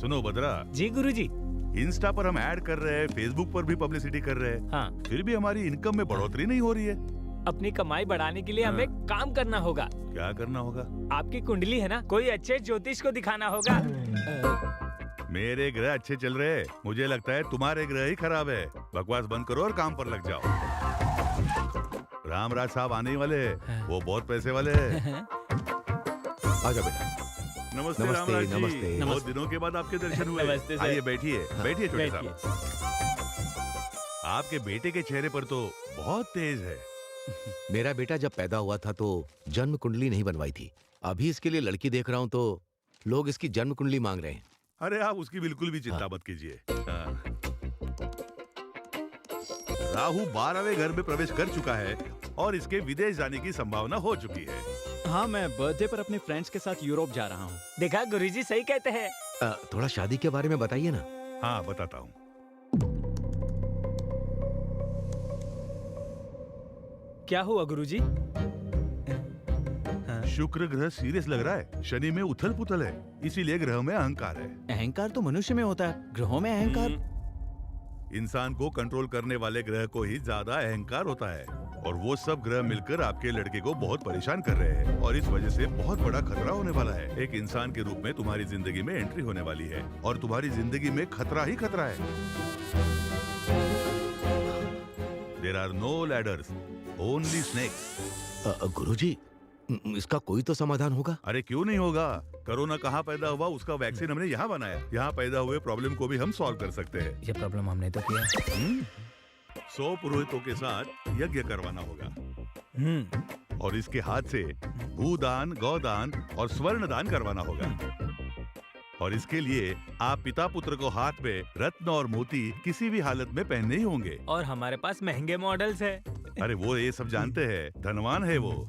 सुनो बद्रा जी गुरुजी। इंस्टा पर हम ऐड कर रहे हैं, फेसबुक पर भी पब्लिसिटी कर रहे हैं, हाँ। फिर भी हमारी इनकम में बढ़ोतरी नहीं हो रही है। अपनी कमाई बढ़ाने के लिए हमें काम करना होगा। क्या करना होगा? आपकी कुंडली है ना, कोई अच्छे ज्योतिष को दिखाना होगा। मेरे ग्रह अच्छे चल रहे हैं, मुझे लगता है तुम्हारे ग्रह ही खराब है। बकवास बंद करो और काम पर लग जाओ। रामराज साहब आने ही वाले हैं, वो बहुत पैसे वाले हैं। आजा बेटा। नमस्ते नमस्ते, रामराज जी। नमस्ते। बहुत दिनों के बाद आपके दर्शन हुए। नमस्ते सर। आइए बैठिए, बैठिए छोटे बैठिए। साहब। आपके बेटे के चेहरे पर तो बहुत तेज है। मेरा बेटा जब पैदा हुआ था तो जन्म कुंडली नहीं बनवाई थी। अभी इसके लिए लड़की देख रहा हूँ तो लोग इसकी जन्म कुंडली मांग रहे हैं। अरे आप उसकी बिल्कुल भी चिंता मत कीजिए। राहु 12वें घर में प्रवेश कर चुका है और इसके विदेश जाने की संभावना हो चुकी है। हाँ, मैं बर्थडे पर अपने फ्रेंड्स के साथ यूरोप जा रहा हूँ। देखा गुरुजी सही कहते हैं। थोड़ा शादी के बारे में बताइए ना। हाँ बताता हूँ। क्या हुआ गुरुजी? शुक्र ग्रह सीरियस लग रहा है, शनि में उथल पुथल है, इसीलिए ग्रह में अहंकार है। अहंकार तो मनुष्य में होता है, ग्रहों में अहंकार। इंसान को कंट्रोल करने वाले ग्रह को ही ज्यादा अहंकार होता है और वो सब ग्रह मिलकर आपके लड़के को बहुत परेशान कर रहे हैं और इस वजह से बहुत बड़ा खतरा होने वाला है। एक इंसान के रूप में तुम्हारी जिंदगी में एंट्री होने वाली है और तुम्हारी जिंदगी में खतरा ही खतरा है। There are no ladders, only snakes. गुरुजी, इसका कोई तो समाधान होगा? अरे क्यों नहीं होगा? कोरोना कहाँ पैदा हुआ, उसका वैक्सीन हमने यहाँ बनाया। यहाँ पैदा हुए प्रॉब्लम को भी हम सॉल्व कर सकते हैं। ये प्रॉब्लम हमने तो किया। 100 पुरोहितों के साथ यज्ञ करवाना होगा और इसके हाथ से भूदान, गौदान और स्वर्ण दान करवाना होगा। और इसके लिए आप पिता पुत्र को हाथ में रत्न और मोती किसी भी हालत में पहनने ही होंगे। और हमारे पास महंगे मॉडल्स है। अरे वो ये सब जानते हैं, धनवान है वो।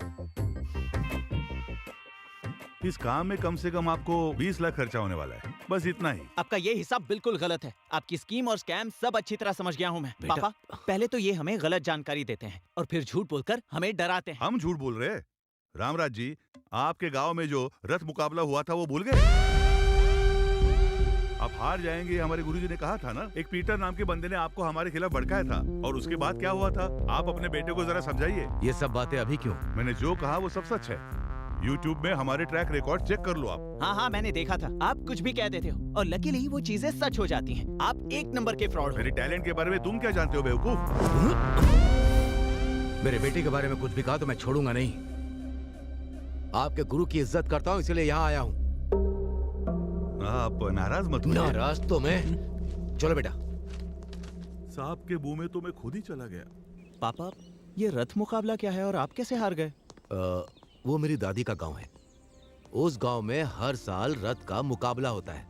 इस काम में कम से कम आपको 20 लाख खर्चा होने वाला है, बस इतना ही। आपका ये हिसाब बिल्कुल गलत है। आपकी स्कीम और स्कैम सब अच्छी तरह समझ गया हूँ मैं। बेटा। पापा, पहले तो ये हमें गलत जानकारी देते हैं और फिर झूठ बोलकर हमें डराते हैं। हम झूठ बोल रहे हैं? रामराज जी, आपके गांव में जो रथ मुकाबला हुआ था वो भूल गए? आप हार जाएंगे, हमारे गुरुजी ने कहा था ना। एक पीटर नाम के बंदे ने आपको हमारे खिलाफ भड़काया था और उसके बाद क्या हुआ था? आप अपने बेटे को जरा समझाइए। ये सब बातें अभी क्यों? मैंने जो कहा वो सब सच है। YouTube में हमारे ट्रैक रिकॉर्ड चेक कर लो आप। हाँ हाँ, मैंने देखा था। आप कुछ भी कह देते हो और लकीली वो चीजें सच हो जाती हैं। आप एक नंबर के फ्रॉड हो। मेरे टैलेंट के बारे में तुम क्या जानते हो बेवकूफ? मेरे बेटे के बारे में कुछ भी कहा तो मैं छोड़ूंगा नहीं। आपके गुरु की इज्जत करता हूँ, इसलिए यहाँ आया हूँ। आप नाराज मत होइए। नाराज तो मैं। चलो बेटा। सांप के मुंह में तो मैं खुद ही चला गया। पापा, ये रथ मुकाबला क्या है और आप कैसे हार गए? वो मेरी दादी का गांव है। उस गांव में हर साल रथ का मुकाबला होता है।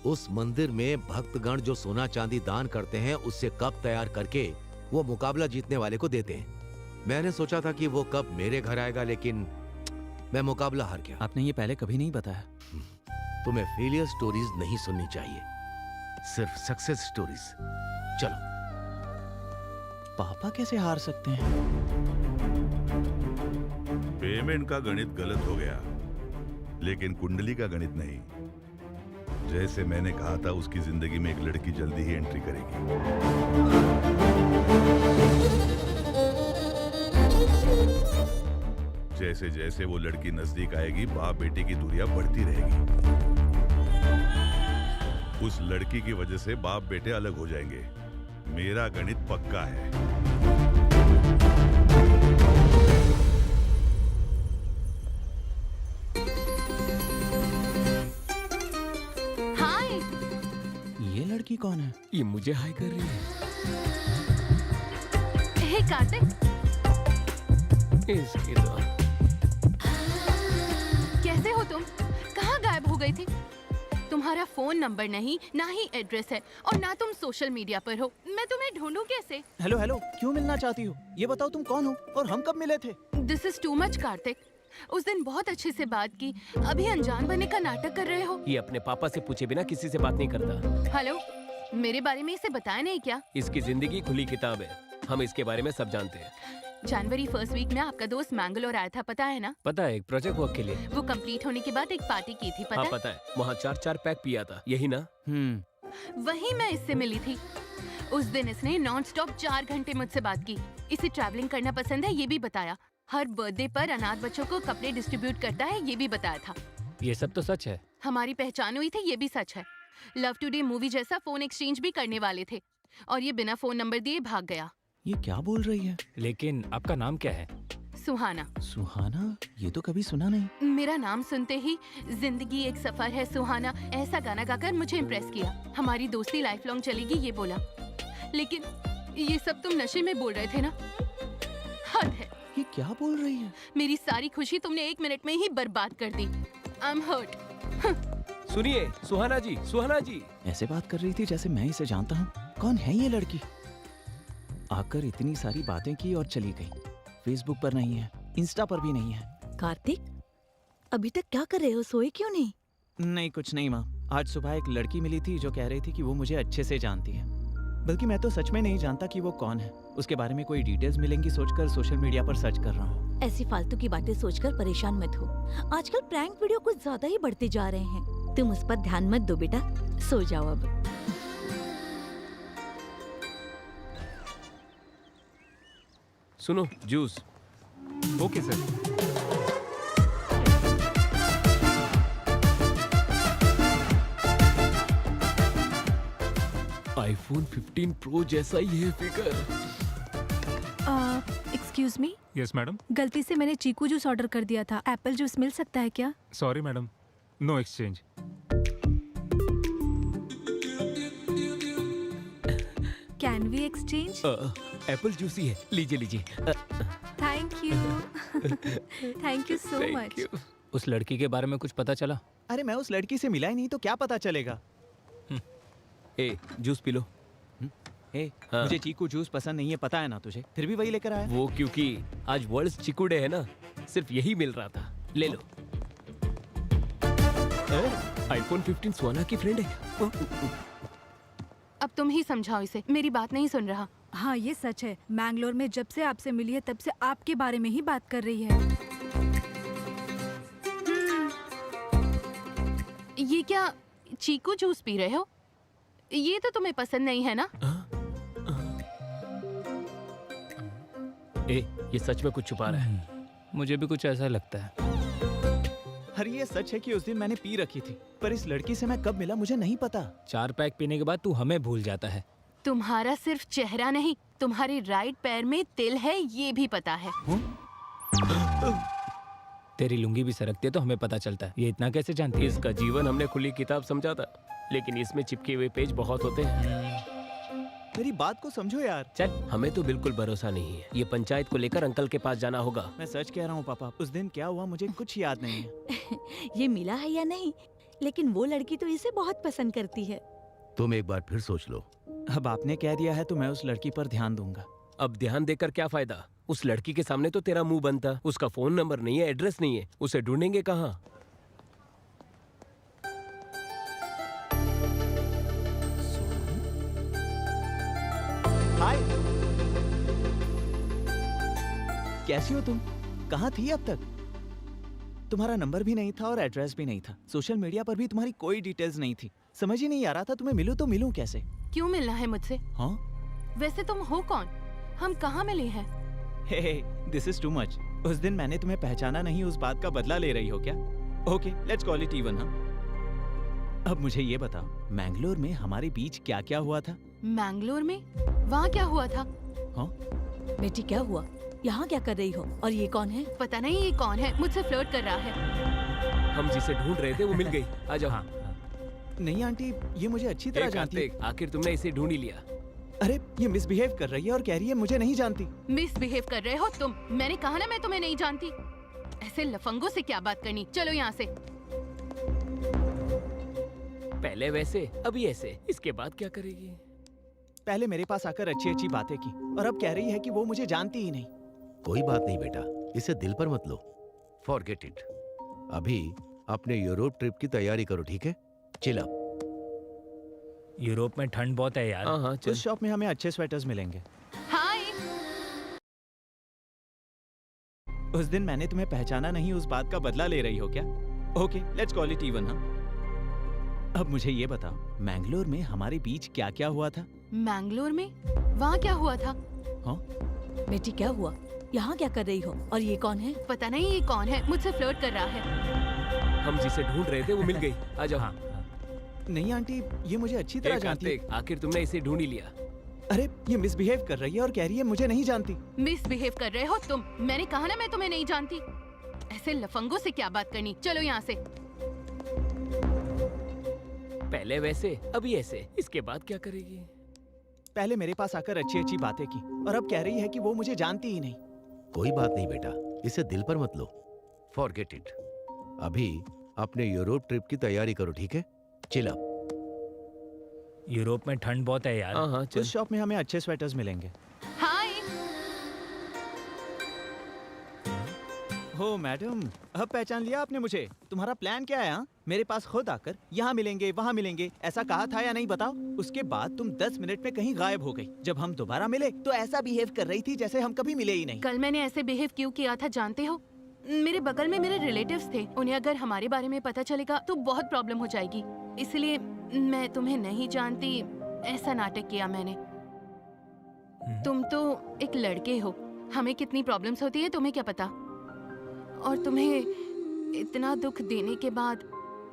उस मंदिर में भक्तगण जो सोना चांदी दान करते हैं उससे कप तैयार करके वो मुकाबला जीतने वाले को देते हैं। मैंने सोचा था कि वो कप मेरे घर आएगा, लेकिन मैं मुकाबला हार गया। आपने ये पहले कभी नहीं बताया। तुम्हें फेलियर स्टोरीज नहीं सुननी चाहिए, सिर्फ सक्सेस स्टोरीज। चलो। पापा कैसे हार सकते हैं? पेमेंट का गणित गलत हो गया, लेकिन कुंडली का गणित नहीं। जैसे मैंने कहा था, उसकी जिंदगी में एक लड़की जल्दी ही एंट्री करेगी। जैसे जैसे वो लड़की नजदीक आएगी, बाप बेटे की दूरियां बढ़ती रहेगी। उस लड़की की वजह से बाप बेटे अलग हो जाएंगे। मेरा गणित पक्का है। हाय, ये लड़की कौन है? ये मुझे हाय कर रही है। हे कार्तिक, इसकी तो कैसे हो तुम? कहाँ गायब हो गई थी? तुम्हारा फोन नंबर नहीं, ना ही एड्रेस है और ना तुम सोशल मीडिया पर हो। मैं तुम्हें ढूंढूं कैसे? हेलो हेलो, क्यों मिलना चाहती हो? ये बताओ तुम कौन हो और हम कब मिले थे? This is too much Kartik. उस दिन बहुत अच्छे से बात की, अभी अनजान बनने का नाटक कर रहे हो। ये अपने पापा से पूछे बिना किसी से बात नहीं करता। हेलो, मेरे बारे में इसे बताया नहीं क्या? इसकी जिंदगी खुली किताब है, हम इसके बारे में सब जानते हैं। जनवरी फर्स्ट वीक में आपका दोस्त मैंगलोर आया था, पता है ना? पता है, एक प्रोजेक्ट वर्क के लिए। वो कंप्लीट होने के बाद एक पार्टी की थी, पता हाँ है? पता है, वहाँ 4-4 पैक पिया था, यही ना? वही मैं इससे मिली थी। उस दिन इसने नॉन स्टॉप 4 घंटे मुझसे बात की। इसे ट्रैवलिंग करना पसंद है, ये भी बताया। हर बर्थडे पर अनाथ बच्चों को कपड़े डिस्ट्रीब्यूट करता है, ये भी बताया था। ये सब तो सच है। हमारी पहचान हुई थी, ये भी सच है। लव टुडे मूवी जैसा फोन एक्सचेंज भी करने वाले थे और ये बिना फोन नंबर दिए भाग गया। ये क्या बोल रही है? लेकिन आपका नाम क्या है? सुहाना। सुहाना? ये तो कभी सुना नहीं। मेरा नाम सुनते ही जिंदगी एक सफर है सुहाना ऐसा गाना गाकर मुझे इम्प्रेस किया। हमारी दोस्ती लाइफ लॉन्ग चलेगी, ये बोला। लेकिन ये सब तुम नशे में बोल रहे थे ना? हद है। ये क्या बोल रही है? मेरी सारी खुशी तुमने 1 मिनट में ही बर्बाद कर दी। I am hurt. सुनिए सुहाना जी, सुहाना जी। ऐसे बात कर रही थी जैसे मैं इसे जानता हूँ। कौन है ये लड़की? आकर इतनी सारी बातें की और चली गई। फेसबुक पर नहीं है, इंस्टा पर भी नहीं है। कार्तिक, अभी तक क्या कर रहे हो? सोए क्यों नहीं? नहीं, कुछ नहीं माँ। आज सुबह एक लड़की मिली थी जो कह रही थी कि वो मुझे अच्छे से जानती है। बल्कि मैं तो सच में नहीं जानता कि वो कौन है। उसके बारे में कोई डिटेल्स मिलेंगी सोचकर सोशल मीडिया पर सर्च कर रहा हूँ। ऐसी फालतू की बातें सोचकर परेशान मत हो। आजकल प्रैंक वीडियो कुछ ज्यादा ही बढ़ते जा रहे हैं। तुम उस पर ध्यान मत दो बेटा, सो जाओ अब। सुनो, juice. Okay sir. IPhone 15 pro जैसा ही है figure. Excuse me, yes madam. गलती से मैंने चीकू जूस ऑर्डर कर दिया था। एप्पल जूस मिल सकता है क्या? Sorry madam, no exchange. Can we exchange? Apple juice ही है, लीजिए लीजिए। Thank you. Thank you so Thank much. you। उस लड़की के बारे में कुछ पता चला? अरे मैं उस लड़की से मिला ही नहीं तो क्या पता चलेगा। ए, जूस पी लो। ए, हाँ। मुझे चीकू जूस पसंद नहीं है, पता है ना तुझे। फिर भी वही लेकर आया। वो क्योंकि आज वर्ल्ड चिकू डे है ना, सिर्फ यही मिल रहा था। ले लो। आईफोन 15 सुहाना की फ्रेंड है। अब तुम ही समझाओ इसे, मेरी बात नहीं सुन रहा। हाँ, ये सच है। मैंगलोर में जब से आपसे मिली है तब से आपके बारे में ही बात कर रही है। ये क्या चीकू जूस पी रहे हो? ये तो तुम्हें पसंद नहीं है ना? ए, ये सच में कुछ छुपा रहा है। मुझे भी कुछ ऐसा लगता है। अरे ये सच है कि उस दिन मैंने पी रखी थी, पर इस लड़की से मैं कब मिला मुझे नहीं पता। 4 पैक पीने के बाद तू हमें भूल जाता है। तुम्हारा सिर्फ चेहरा नहीं, तुम्हारे राइट पैर में तिल है, ये भी पता है। तेरी लुंगी भी सरकती है तो हमें पता चलता है। ये इतना कैसे जानती है? इसका जीवन हमने खुली किताब समझा था, लेकिन इसमें चिपके हुए पेज बहुत होते हैं। मेरी बात को समझो यार। चल, हमें तो बिल्कुल भरोसा नहीं है। ये पंचायत को लेकर अंकल के पास जाना होगा। मैं सच कह रहा हूँ पापा, उस दिन क्या हुआ मुझे कुछ याद नहीं है। ये मिला है या नहीं, लेकिन वो लड़की तो इसे बहुत पसंद करती है। तुम एक बार फिर सोच लो। अब आपने कह दिया है तो मैं उस लड़की पर ध्यान दूंगा। अब ध्यान देकर क्या फायदा? उस लड़की के सामने तो तेरा मुंह बंद था। उसका फोन नंबर नहीं है, एड्रेस नहीं है, उसे ढूंढेंगे कहाँ? हाय, कैसी हो तुम? कहाँ थी अब तक? तुम्हारा नंबर भी नहीं था और एड्रेस भी नहीं था। सोशल मीडिया पर भी तुम्हारी कोई डिटेल्स नहीं थी। समझ ही नहीं आ रहा था तुम्हें मिलूं तो मिलूं कैसे। क्यों मिलना है मुझसे? हाँ? वैसे तुम हो कौन? हम कहाँ मिले हैं? हे, दिस इज टू मच। उस दिन मैंने तुम्हें पहचाना नहीं, उस बात का बदला ले रही हो क्या? Okay, let's call it even. हाँ, अब मुझे ये बताओ, मैंगलोर में हमारे बीच क्या क्या हुआ था? मैंगलोर में? वहाँ क्या हुआ था? हाँ? बेटी क्या हुआ? यहाँ क्या कर रही हो? और ये कौन है? पता नहीं ये कौन है, मुझसे फ्लर्ट कर रहा है। हम जिसे ढूंढ रहे थे वो मिल गई। आ जाओ। हाँ, नहीं आंटी, ये मुझे अच्छी तरह जानती है। आखिर तुमने इसे ढूंढ ही लिया। अरे ये मिसबिहेव कर रही है और कह रही है मुझे नहीं जानती। मिसबिहेव कर रहे हो तुम? मैंने कहा ना मैं तुम्हें नहीं जानती। ऐसे लफंगों से क्या बात करनी? चलो यहाँ से। पहले वैसे, अभी ऐसे, इसके बाद क्या करेगी? पहले मेरे पास आकर अच्छी अच्छी बातें की और अब कह रही है कि वो मुझे जानती ही नहीं। कोई बात नहीं बेटा, इसे दिल पर मत लो। Forget it. अभी अपने यूरोप ट्रिप की तैयारी करो, ठीक है? Chill up. यूरोप में ठंड बहुत है यार। हाँ हाँ, चल। उस शॉप में हमें अच्छे स्वेटर्स मिलेंगे। उस दिन मैंने तुम्हें पहचाना नहीं, उस बात का बदला ले रही हो क्या? Okay, let's call it even. हाँ, अब मुझे ये बताओ, मैंगलोर में हमारे बीच क्या क्या हुआ था? मैंगलोर में? वहाँ क्या हुआ था? बेटी क्या हुआ? यहाँ क्या कर रही हो? और ये कौन है? पता नहीं ये कौन है, मुझसे फ्लर्ट कर रहा है। हम जिसे ढूंढ रहे थे वो मिल गई। आ जाओ। हाँ, नहीं आंटी, ये मुझे अच्छी तरह जानती है। आखिर तुमने इसे ढूंढ ही लिया। अरे ये मिसबिहेव कर रही है और कह रही है मुझे नहीं जानती। मिसबिहेव कर रहे हो तुम? मैंने कहा ना मैं तुम्हें नहीं जानती। ऐसे लफंगों से क्या बात करनी, चलो यहाँ से। पहले वैसे अभी ऐसे, इसके बाद क्या करेगी? पहले मेरे पास आकर अच्छी अच्छी बातें की और अब कह रही है कि वो मुझे जानती ही नहीं। कोई बात नहीं बेटा, इसे दिल पर मत लो, फॉरगेट इट। अभी अपने यूरोप ट्रिप की तैयारी करो, ठीक है? Chill up. यूरोप में ठंड बहुत है यार। हाँ चल। उस शॉप में हमें अच्छे स्वेटर्स मिलेंगे। हाय। हो मैडम, अब पहचान लिया आपने मुझे? तुम्हारा प्लान क्या है? हाँ, मेरे पास खुद आकर यहाँ मिलेंगे वहाँ मिलेंगे ऐसा कहा था या नहीं बताओ? उसके बाद तुम 10 मिनट में कहीं गायब हो गई। जब हम दोबारा मिले तो ऐसा बिहेव कर रही थी जैसे हम कभी मिले ही नहीं। कल मैंने ऐसे बिहेव क्यों किया था जानते हो? मेरे बगल में मेरे रिलेटिव्स थे, उन्हें अगर हमारे बारे में पता चलेगा तो बहुत प्रॉब्लम हो जाएगी, इसलिए मैं तुम्हें नहीं जानती ऐसा नाटक किया मैंने। तुम तो एक लड़के हो, हमें कितनी प्रॉब्लम्स होती है तुम्हें क्या पता? और तुम्हें इतना दुख देने के बाद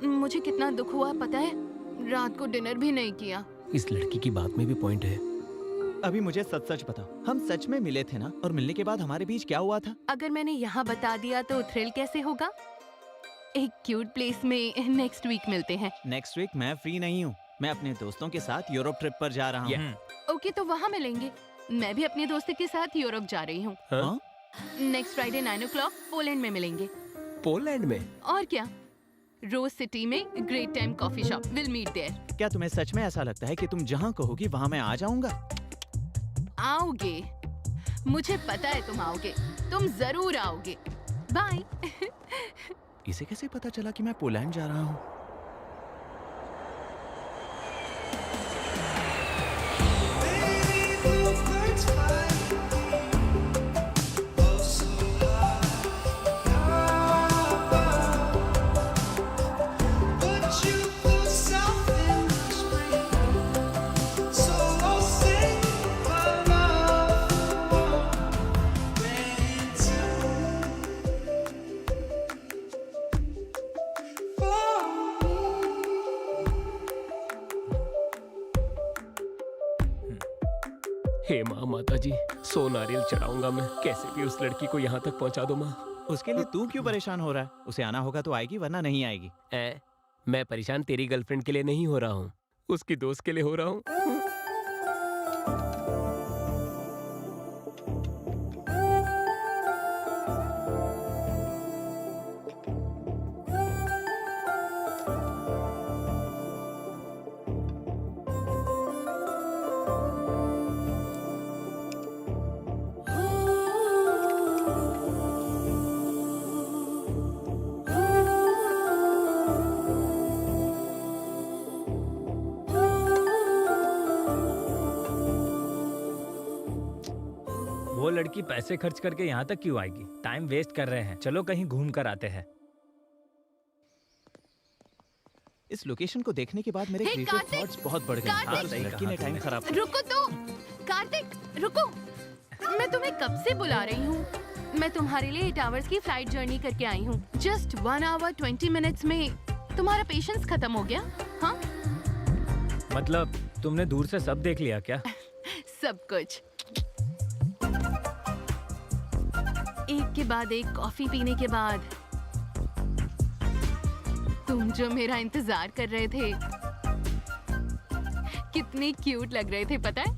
मुझे कितना दुख हुआ पता है? रात को डिनर भी नहीं किया। इस लड़की की बात में भी पॉइंट है। अभी मुझे सच सच बताओ, हम सच में मिले थे ना? और मिलने के बाद हमारे बीच क्या हुआ था? अगर मैंने यहाँ बता दिया तो थ्रिल कैसे होगा? एक क्यूट प्लेस में नेक्स्ट वीक मिलते हैं। नेक्स्ट वीक मैं फ्री नहीं हूँ, मैं अपने दोस्तों के साथ यूरोप ट्रिप पर जा रहा हूँ। ओके तो वहाँ मिलेंगे। मैं भी अपने दोस्त के साथ यूरोप जा रही हूँ। हाँ? नेक्स्ट फ्राइडे 9 o'clock पोलैंड में मिलेंगे। पोलैंड में? और क्या, रोज सिटी में great time coffee shop, will meet there. क्या तुम्हें सच में ऐसा लगता है कि तुम जहाँ कहोगी वहाँ मैं आ जाऊँगा? आओगे, मुझे पता है तुम आओगे, तुम जरूर आओगे। बाय। इसे कैसे पता चला कि मैं पोलैंड जा रहा हूँ? हे माँ, माता जी, 100 नारियल चढ़ाऊंगा मैं, कैसे भी उस लड़की को यहाँ तक पहुँचा दो माँ। उसके लिए तू क्यों परेशान हो रहा है? उसे आना होगा तो आएगी वरना नहीं आएगी। मैं परेशान तेरी गर्लफ्रेंड के लिए नहीं हो रहा हूँ, उसकी दोस्त के लिए हो रहा हूँ। वो लड़की पैसे खर्च करके यहाँ तक क्यों आएगी? टाइम वेस्ट कर रहे हैं, चलो कहीं घूम कर आते हैं। इस लोकेशन को देखने के बाद मेरे हे, क्रिएटिव कार्तिक! थॉट्स बहुत बढ़ गए। कार्तिक! हाँ, उस लड़की ने टाइम खराब किया। रुको तो, कार्तिक रुको, मैं तुम्हें कब से बुला रही हूँ। मैं तुम्हारे लिए 8 hours की फ्लाइट जर्नी करके आई हूँ। जस्ट 1 hour 20 minutes में तुम्हारा पेशेंस खत्म हो गया? हाँ, मतलब तुमने दूर से सब देख लिया क्या? सब कुछ। एक के बाद एक कॉफी पीने के बाद तुम जो मेरा इंतजार कर रहे थे, कितने क्यूट लग रहे थे पता है?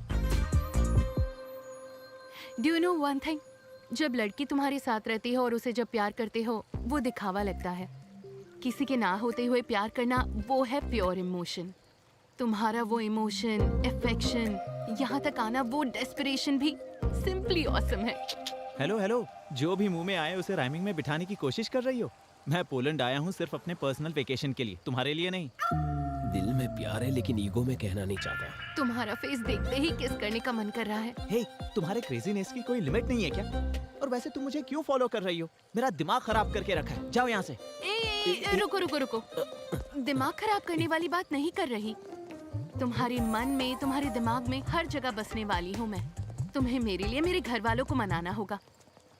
Do you know one thing, जब लड़की तुम्हारे साथ रहती है और उसे जब प्यार करते हो वो दिखावा लगता है। किसी के ना होते हुए प्यार करना वो है प्योर इमोशन। तुम्हारा वो इमोशन, अफेक्शन, यहाँ तक आना, वो डेस्परेशन भी सिंपली ऑसम है। हेलो हेलो, जो भी मुंह में आए उसे राइमिंग में बिठाने की कोशिश कर रही हो। मैं पोलैंड आया हूँ सिर्फ अपने पर्सनल वेकेशन के लिए, तुम्हारे लिए नहीं। दिल में प्यार है लेकिन ईगो में कहना नहीं चाहता। तुम्हारा फेस देखते ही किस करने का मन कर रहा है। हे, तुम्हारे क्रेजीनेस की कोई लिमिट नहीं है क्या? और वैसे तुम मुझे क्यों फॉलो कर रही हो? मेरा दिमाग खराब करके रखा है, जाओ यहाँ से। रुको रुको रुको, दिमाग खराब करने वाली बात नहीं कर रही। तुम्हारे मन में, तुम्हारे दिमाग में हर जगह बसने वाली हूँ मैं। तुम्हें मेरे लिए मेरे घर वालों को मनाना होगा।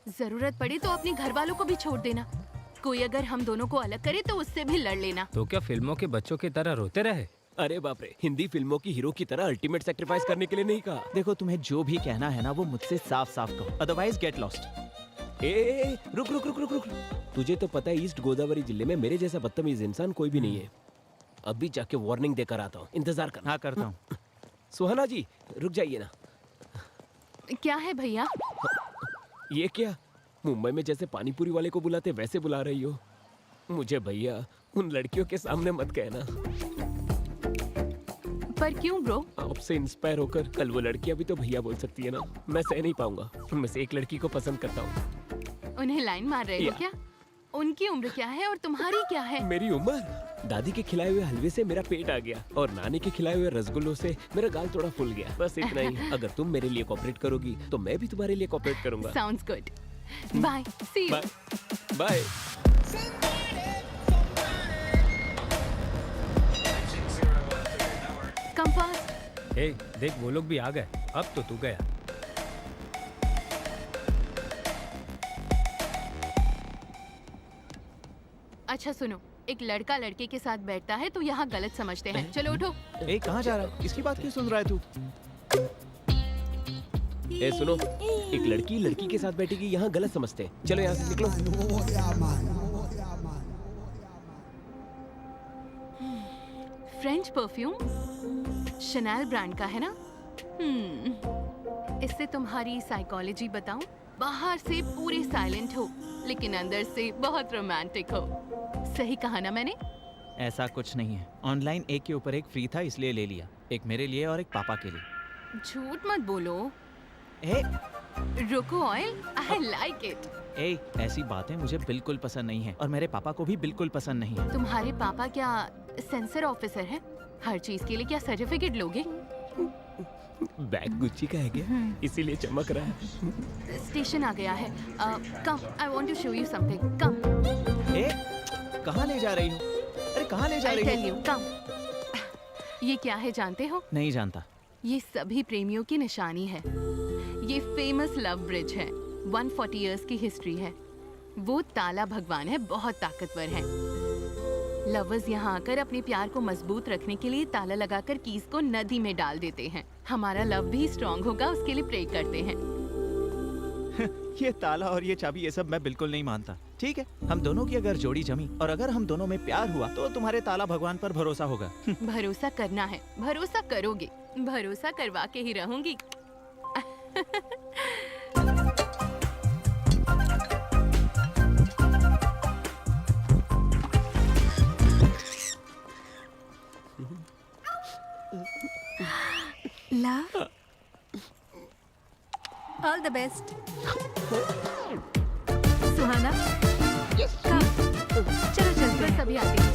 जरूरत पड़े तो अपने घर वालों को भी छोड़ देना। कोई अगर हम दोनों को अलग करे तो उससे भी लड़ लेना। तो क्या फिल्मों के बच्चों की तरह रोते रहे? अरे बाप रे, हिंदी फिल्मों की हीरो की तरह अल्टीमेट सेक्रीफाइस करने के लिए नहीं कहा। देखो, तुम्हें जो भी कहना है ना वो मुझसे साफ साफ कहो, अदरवाइज गेट लॉस्ट। ए, रुक रुक रुक रुक रुक। तुझे तो पता है ईस्ट गोदावरी जिले में मेरे जैसा बदतमीज इंसान कोई भी नहीं है। अभी जाके वार्निंग देकर आता हूँ, इंतजार करना। हाँ, करता हूँ। सुहाना जी रुक जाइए ना। क्या है भैया? ये क्या, मुंबई में जैसे पानीपुरी वाले को बुलाते वैसे बुला रही हो? मुझे भैया उन लड़कियों के सामने मत कहना। पर क्यों ब्रो? आपसे इंस्पायर होकर कल वो लड़कियां भी तो भैया बोल सकती है ना। मैं सह नहीं पाऊंगा। उनमें से एक लड़की को पसंद करता हूँ। उन्हें लाइन मार रहे हो क्या? उनकी उम्र क्या है और तुम्हारी क्या है? मेरी उम्र? दादी के खिलाए हुए हलवे से मेरा पेट आ गया और नानी के खिलाए हुए रसगुल्लों से मेरा गाल थोड़ा फूल गया। बस इतना ही। अगर तुम मेरे लिए कोऑपरेट करोगी तो मैं भी तुम्हारे लिए कोऑपरेट करूंगा। Sounds good. Bye, see you. Bye bye. Come fast. Hey, देख वो लोग भी आ गए। अब तो तू गया। अच्छा सुनो, एक लड़का लड़के के साथ बैठता है तो यहाँ गलत समझते हैं। चलो उठो। ए, कहाँ जा रहा है? किसकी बात क्यों सुन रहा है तू? ए सुनो, एक लड़की लड़की के साथ बैठेगी यहाँ गलत समझते हैं। चलो यहाँ से निकलो। फ्रेंच परफ्यूम शनैल ब्रांड का है ना? इससे तुम्हारी साइकोलॉजी बताऊं? बाहर से पूरे साइलेंट हो लेकिन अंदर से बहुत रोमांटिक हो। सही कहा ना मैंने? ऐसा कुछ नहीं है। ऑनलाइन एक के ऊपर एक फ्री था इसलिए ले लिया। एक मेरे लिए और एक पापा के लिए। झूठ मत बोलो। ए, रुको ऑयल, आई लाइक इट। ए, ऐसी बातें मुझे बिल्कुल पसंद नहीं है और मेरे पापा को भी बिल्कुल पसंद नहीं है। तुम्हारे पापा क्या सेंसर ऑफिसर है? हर चीज के लिए क्या सर्टिफिकेट लोगे? बैग गुच्ची का है क्या? इसीलिए चमक रहा है। स्टेशन आ गया है। Come, I want to show you something. Come. ए, कहाँ ले जा रही हो? अरे कहाँ ले जा आई रही टेल हो? यू, कम। ये क्या है जानते हो? नहीं जानता। ये सभी प्रेमियों की निशानी है। ये फेमस लव ब्रिज है। 140 इयर्स की हिस्ट्री है। वो ताला भगवान है, बहुत ताकतवर है। लवर्स यहाँ आकर अपने प्यार को मजबूत रखने के लिए ताला लगाकर कीज को नदी में डाल देते हैं। हमारा लव भी स्ट्रॉन्ग होगा उसके लिए प्रे करते हैं। ये ताला और ये चाबी ये सब मैं बिल्कुल नहीं मानता। ठीक है, हम दोनों की अगर जोड़ी जमी और अगर हम दोनों में प्यार हुआ तो तुम्हारे ताला भगवान पर भरोसा होगा। भरोसा करना है, भरोसा करोगे, भरोसा करवा के ही रहूंगी। Love, all the best. Suhana, चलो चलते हैं। बस अभी आती हूँ।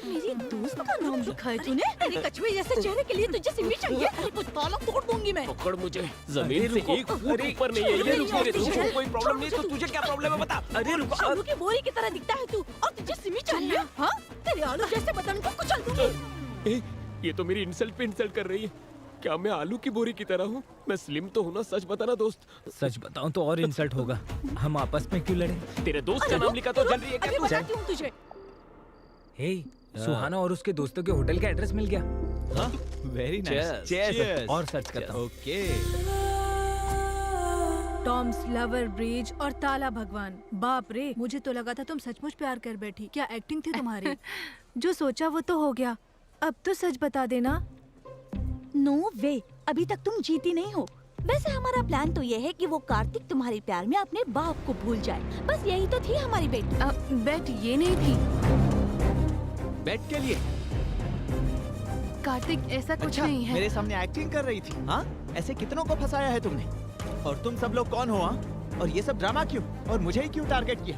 मेरी दोस्त का नाम लिखा है तूने? तेरे कछुए जैसे चेहरे के लिए तुझे सिमी चाहिए? कुछ ताला तोड़ दूंगी मैं। पकड़ मुझे, जमीन से 1 फुट ऊपर नहीं है ये। रुक मेरे, तुझे कोई प्रॉब्लम नहीं तो तुझे क्या प्रॉब्लम है बता। अरे रुक। आलू की बोरी की तरह दिखता है तू और तुझे सिमी चाहिए? हाँ, तेरे आलू जैसे बदन को कुचल दूंगी। ए, ये तो मेरी इंसल्ट पे इंसल्ट कर रही है। क्या मैं आलू की बोरी की तरह हूँ? मैं स्लिम तो हूँ ना, सच बताना दोस्त। सच बताऊं तो और इंसल्ट होगा। हम आपस में क्यों लड़े? तेरे दोस्त का नाम लिखा तो जल रही है क्या अभी तू? बताती हूँ तुझे। हे, सुहाना और उसके दोस्तों के होटल का एड्रेस मिल गया। हाँ, वेरी नाइस। Cheers. और सर्च करता हूँ। ओके। टॉम्स लवर ब्रिज और ताला भगवान। बाप रे, मुझे तो लगा था तुम सचमुच प्यार कर बैठी। क्या एक्टिंग थी तुम्हारी? जो सोचा वो तो हो गया। अब तो सच बता देना। नो वे, अभी तक तुम जीती नहीं हो। वैसे हमारा प्लान तो ये है कि वो कार्तिक तुम्हारे प्यार में अपने बाप को भूल जाए। बस यही तो थी हमारी बेट। बेट ये नहीं थी। बैठ के लिए कार्तिक ऐसा कुछ अच्छा, नहीं है। मेरे सामने एक्टिंग कर रही थी? हाँ, ऐसे कितनों को फंसाया है तुमने? और तुम सब लोग कौन हो? हाँ, और ये सब ड्रामा क्यों? और मुझे ही क्यों टारगेट किया?